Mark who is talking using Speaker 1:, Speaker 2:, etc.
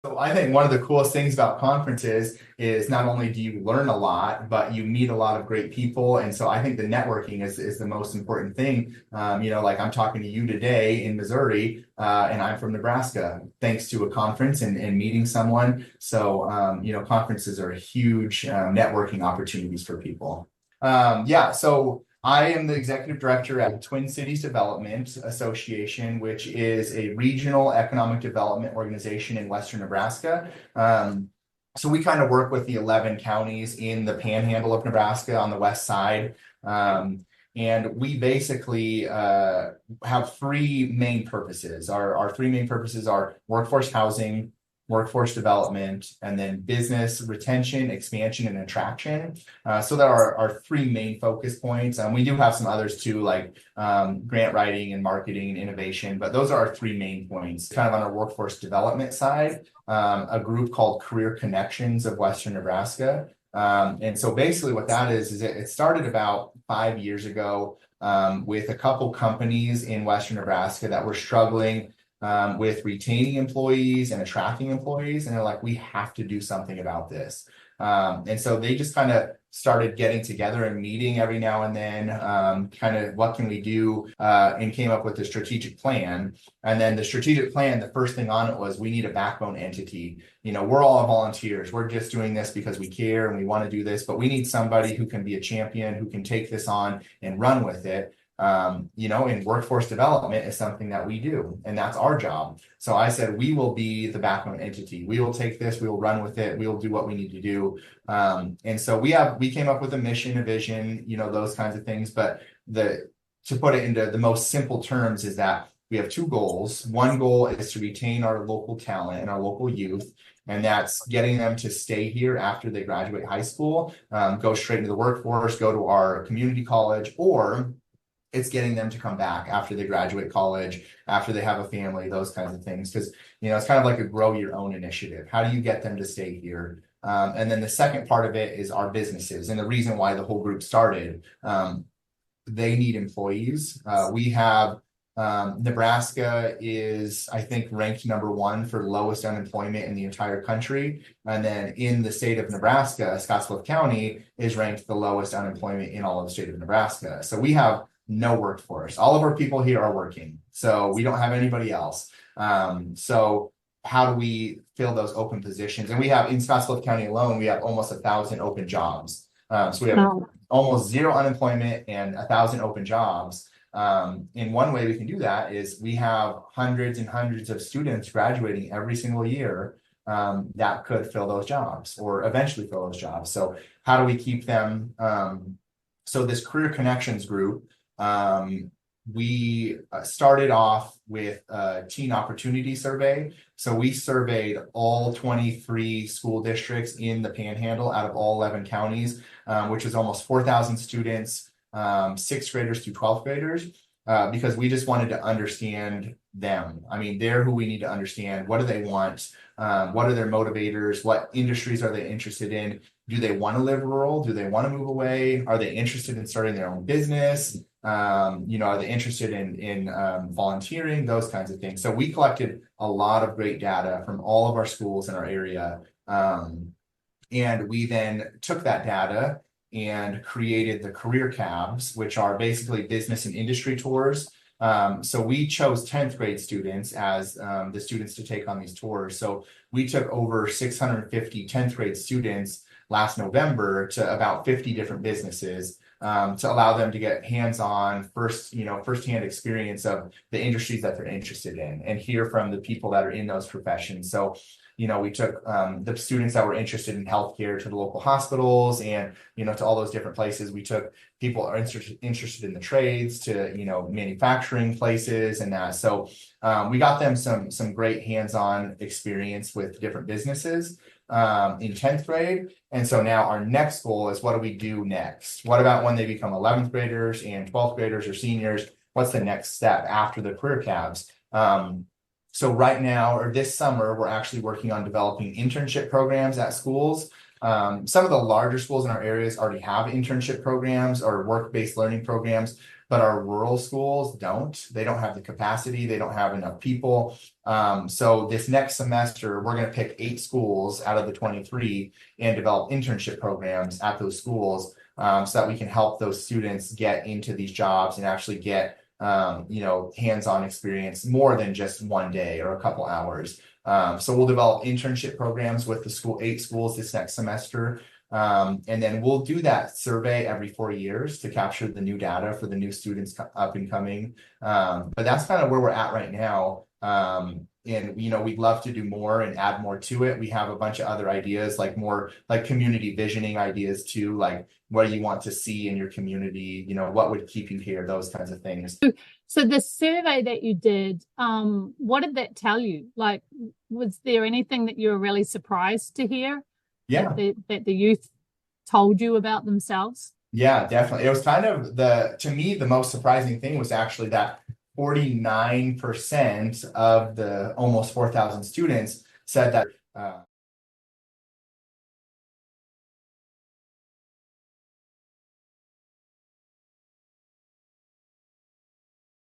Speaker 1: So I think one of the coolest things about conferences is not only do you learn a lot, but you meet a lot of great people. And so I think the networking is the most important thing. Like I'm talking to you today in Missouri, and I'm from Nebraska, thanks to a conference and meeting someone. So, conferences are huge networking opportunities for people. So I am the executive director at Twin Cities Development Association, which is a regional economic development organization in Western Nebraska. So we kind of work with the 11 counties in the panhandle of Nebraska on the west side. And we basically have three main purposes. Our three main purposes are workforce housing, workforce development, and then business retention, expansion, and attraction. So that are our three main focus points. We do have some others too, like grant writing and marketing and innovation, but those are our three main points. Kind of on our workforce development side, a group called Career Connections of Western Nebraska. And so basically what that is it started about 5 years ago with a couple companies in Western Nebraska that were struggling with retaining employees and attracting employees. And they're like, we have to do something about this. And so they just kind of started getting together and meeting every now and then, kind of what can we do, and came up with a strategic plan. And then the strategic plan, the first thing on it was we need a backbone entity. We're all volunteers. We're just doing this because we care and we want to do this, but we need somebody who can be a champion, who can take this on and run with it. And workforce development is something that we do, and that's our job. So I said, we will be the backbone entity. We will take this, we will run with it, we will do what we need to do. And so we came up with a mission, a vision, those kinds of things. But to put it into the most simple terms is that we have two goals. One goal is to retain our local talent and our local youth. And that's getting them to stay here after they graduate high school, go straight into the workforce, go to our community college, or it's getting them to come back after they graduate college, after they have a family, those kinds of things. Because, it's kind of like a grow your own initiative. How do you get them to stay here? And then the second part of it is our businesses. And the reason why the whole group started, they need employees. We have Nebraska is, I think, ranked number 1 for lowest unemployment in the entire country. And then in the state of Nebraska, Scottsbluff County is ranked the lowest unemployment in all of the state of Nebraska. So we have no workforce. All of our people here are working, so we don't have anybody else. So how do we fill those open positions? And we have in Scottsbluff County alone, we have almost 1,000 open jobs. So we have almost zero unemployment and 1,000 open jobs. And one way we can do that is we have hundreds and hundreds of students graduating every single year that could fill those jobs or eventually fill those jobs. So how do we keep them? So this Career Connections group, we started off with a teen opportunity survey. So we surveyed all 23 school districts in the Panhandle out of all 11 counties, which is almost 4,000 students, 6th graders through 12th graders, because we just wanted to understand them. I mean, they're who we need to understand. What do they want? What are their motivators? What industries are they interested in? Do they want to live rural? Do they want to move away? Are they interested in starting their own business? Are they interested in volunteering? Those kinds of things. So we collected a lot of great data from all of our schools in our area. And we then took that data and created the career cabs, which are basically business and industry tours. So we chose 10th grade students as the students to take on these tours. So we took over 650 10th grade students last November to about 50 different businesses to allow them to get hands-on firsthand experience of the industries that they're interested in and hear from the people that are in those professions. So we took the students that were interested in healthcare to the local hospitals and, to all those different places. We took people are interested in the trades to, manufacturing places and that. So we got them some great hands-on experience with different businesses in 10th grade. And so now our next goal is, what do we do next? What about when they become 11th graders and 12th graders or seniors? What's the next step after the career cabs? So right now, or this summer, we're actually working on developing internship programs at schools. Some of the larger schools in our areas already have internship programs or work-based learning programs, but our rural schools don't. They don't have the capacity. They don't have enough people. So this next semester, we're going to pick 8 schools out of the 23 and develop internship programs at those schools, so that we can help those students get into these jobs and actually get hands-on experience more than just one day or a couple hours. So we'll develop internship programs with the 8 schools this next semester. And then we'll do that survey every 4 years to capture the new data for the new students up and coming. But that's kind of where we're at right now. And we'd love to do more and add more to it. We have a bunch of other ideas, like more like community visioning ideas too, like what do you want to see in your community, what would keep you here, those kinds of things.
Speaker 2: So the survey that you did, what did that tell you? Like, was there anything that you were really surprised to hear?
Speaker 1: Yeah.
Speaker 2: That the youth told you about themselves?
Speaker 1: Yeah, definitely. It was kind of to me, the most surprising thing was actually that 49% of the almost 4,000 students said that